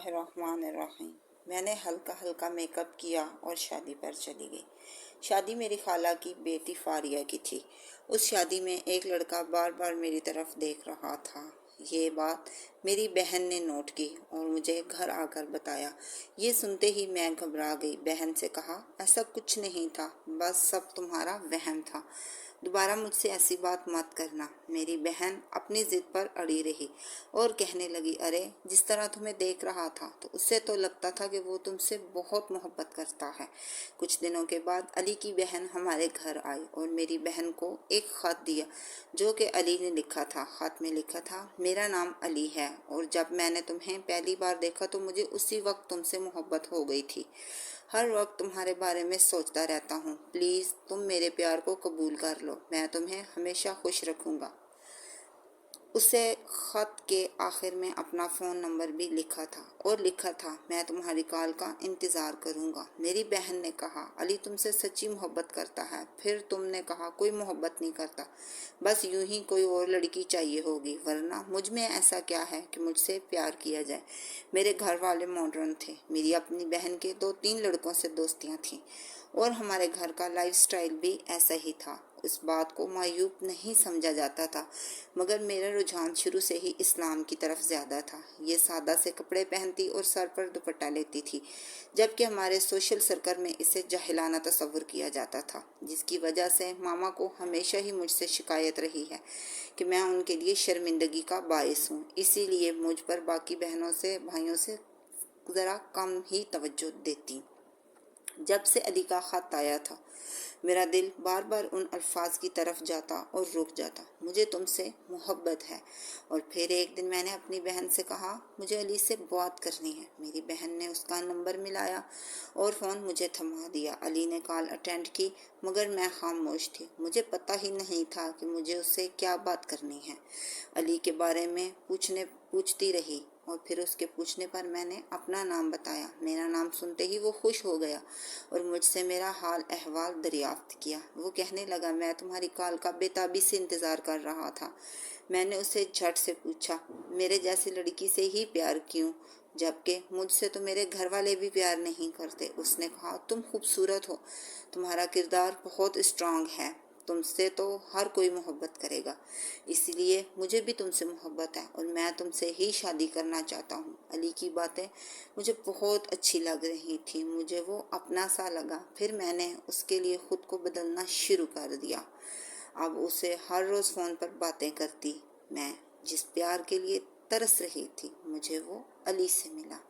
बिस्मिल्लाहिर्रहमानिर्रहीम। मैंने हल्का हल्का मेकअप किया और शादी पर चली गई। शादी मेरी खाला की बेटी फारिया की थी। उस शादी में एक लड़का बार बार मेरी तरफ देख रहा था। ये बात मेरी बहन ने नोट की और मुझे घर आकर बताया। ये सुनते ही मैं घबरा गई। बहन से कहा, ऐसा कुछ नहीं था, बस सब तुम्हारा वहम था, दोबारा मुझसे ऐसी बात मत करना। मेरी बहन अपनी ज़िद पर अड़ी रही और कहने लगी, अरे जिस तरह तुम्हें देख रहा था तो उससे तो लगता था कि वो तुमसे बहुत मोहब्बत करता है। कुछ दिनों के बाद अली की बहन हमारे घर आई और मेरी बहन को एक ख़त दिया जो कि अली ने लिखा था। ख़त में लिखा था, मेरा नाम अली है और जब मैंने तुम्हें पहली बार देखा तो मुझे उसी वक्त तुमसे मोहब्बत हो गई थी। हर वक्त तुम्हारे बारे में सोचता रहता हूँ। प्लीज़ तुम मेरे प्यार को कबूल कर लो, मैं तुम्हें हमेशा खुश रखूँगा। उसे ख़त के आखिर में अपना फ़ोन नंबर भी लिखा था और लिखा था, मैं तुम्हारी कॉल का इंतज़ार करूँगा। मेरी बहन ने कहा, अली तुमसे सच्ची मोहब्बत करता है। फिर तुमने कहा, कोई मोहब्बत नहीं करता, बस यूं ही कोई और लड़की चाहिए होगी, वरना मुझ में ऐसा क्या है कि मुझसे प्यार किया जाए। मेरे घर वाले मॉडर्न थे। मेरी अपनी बहन के 2-3 लड़कों से दोस्तियाँ थीं और हमारे घर का लाइफस्टाइल भी ऐसा ही था। इस बात को मायूब नहीं समझा जाता था, मगर मेरा रुझान शुरू से ही इस्लाम की तरफ ज़्यादा था। ये सादा से कपड़े पहनती और सर पर दुपट्टा लेती थी, जबकि हमारे सोशल सर्कल में इसे जाहिलाना तस्वुर किया जाता था, जिसकी वजह से मामा को हमेशा ही मुझसे शिकायत रही है कि मैं उनके लिए शर्मिंदगी का बाइस हूँ। इसीलिए मुझ पर बाकी बहनों से भाइयों से ज़रा कम ही तवज्जो देती। जब से अली का ख़त आया था, मेरा दिल बार बार उन अल्फाज की तरफ जाता और रुक जाता, मुझे तुमसे मोहब्बत है। और फिर एक दिन मैंने अपनी बहन से कहा, मुझे अली से बात करनी है। मेरी बहन ने उसका नंबर मिलाया और फ़ोन मुझे थमा दिया। अली ने कॉल अटेंड की, मगर मैं खामोश थी। मुझे पता ही नहीं था कि मुझे उससे क्या बात करनी है। अली के बारे में पूछती रही और फिर उसके पूछने पर मैंने अपना नाम बताया। मेरा नाम सुनते ही वो खुश हो गया और मुझसे मेरा हाल अहवाल दरियाफ्त किया। वो कहने लगा, मैं तुम्हारी कॉल का बेताबी से इंतज़ार कर रहा था। मैंने उससे झट से पूछा, मेरे जैसी लड़की से ही प्यार क्यों, जबकि मुझसे तो मेरे घर वाले भी प्यार नहीं करते। उसने कहा, तुम खूबसूरत हो, तुम्हारा किरदार बहुत स्ट्रांग है, तुमसे तो हर कोई मोहब्बत करेगा, इसलिए मुझे भी तुमसे मोहब्बत है और मैं तुमसे ही शादी करना चाहता हूँ। अली की बातें मुझे बहुत अच्छी लग रही थी, मुझे वो अपना सा लगा। फिर मैंने उसके लिए ख़ुद को बदलना शुरू कर दिया। अब उसे हर रोज़ फ़ोन पर बातें करती। मैं जिस प्यार के लिए तरस रही थी, मुझे वो अली से मिला।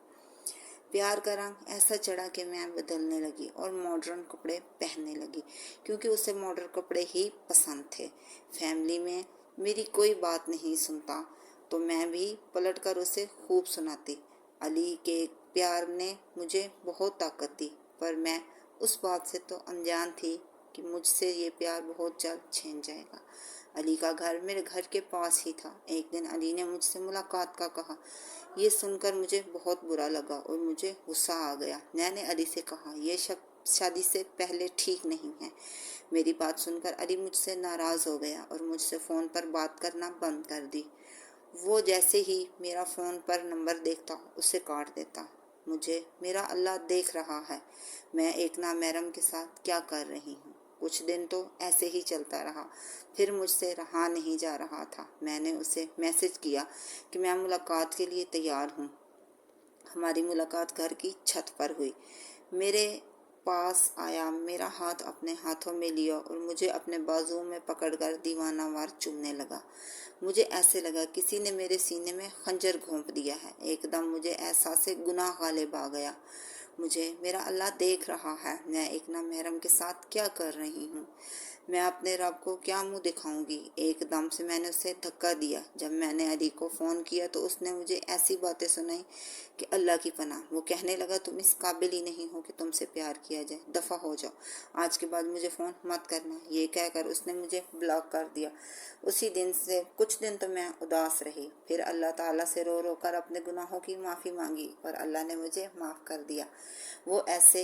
प्यार का रंग ऐसा चढ़ा कि मैं बदलने लगी और मॉडर्न कपड़े पहनने लगी, क्योंकि उसे मॉडर्न कपड़े ही पसंद थे। फैमिली में मेरी कोई बात नहीं सुनता तो मैं भी पलटकर उसे खूब सुनाती। अली के प्यार ने मुझे बहुत ताकत दी, पर मैं उस बात से तो अनजान थी कि मुझसे ये प्यार बहुत जल्द छिन जाएगा। अली का घर मेरे घर के पास ही था। एक दिन अली ने मुझसे मुलाकात का कहा। ये सुनकर मुझे बहुत बुरा लगा और मुझे गुस्सा आ गया। मैंने अली से कहा, ये शख्स शादी से पहले ठीक नहीं है। मेरी बात सुनकर अली मुझसे नाराज़ हो गया और मुझसे फ़ोन पर बात करना बंद कर दी। वो जैसे ही मेरा फ़ोन पर नंबर देखता उसे काट देता। मुझे मेरा अल्लाह देख रहा है, मैं एक नामहरम के साथ क्या कर रही हूँ। कुछ दिन तो ऐसे ही चलता रहा, फिर मुझसे रहा नहीं जा रहा था। मैंने उसे मैसेज किया कि मैं मुलाकात के लिए तैयार हूँ। हमारी मुलाकात घर की छत पर हुई। मेरे पास आया, मेरा हाथ अपने हाथों में लिया और मुझे अपने बाजुओं में पकड़कर दीवानावार चूमने लगा। मुझे ऐसे लगा किसी ने मेरे सीने में खंजर घोंप दिया है। एकदम मुझे एहसास गुनाह गालिब आ गया। मुझे मेरा अल्लाह देख रहा है, मैं एक नामहरम के साथ क्या कर रही हूँ। मैं अपने रब को क्या मुंह दिखाऊंगी। एकदम से मैंने उसे धक्का दिया। जब मैंने अली को फ़ोन किया तो उसने मुझे ऐसी बातें सुनाई कि अल्लाह की पनाह। वो कहने लगा, तुम इस काबिल ही नहीं हो कि तुमसे प्यार किया जाए, दफ़ा हो जाओ, आज के बाद मुझे फ़ोन मत करना। ये कहकर उसने मुझे ब्लॉक कर दिया। उसी दिन से कुछ दिन तो मैं उदास रही। फिर अल्लाह ताला से रो रो कर अपने गुनाहों की माफ़ी मांगी और अल्लाह ने मुझे माफ़ कर दिया। वो ऐसे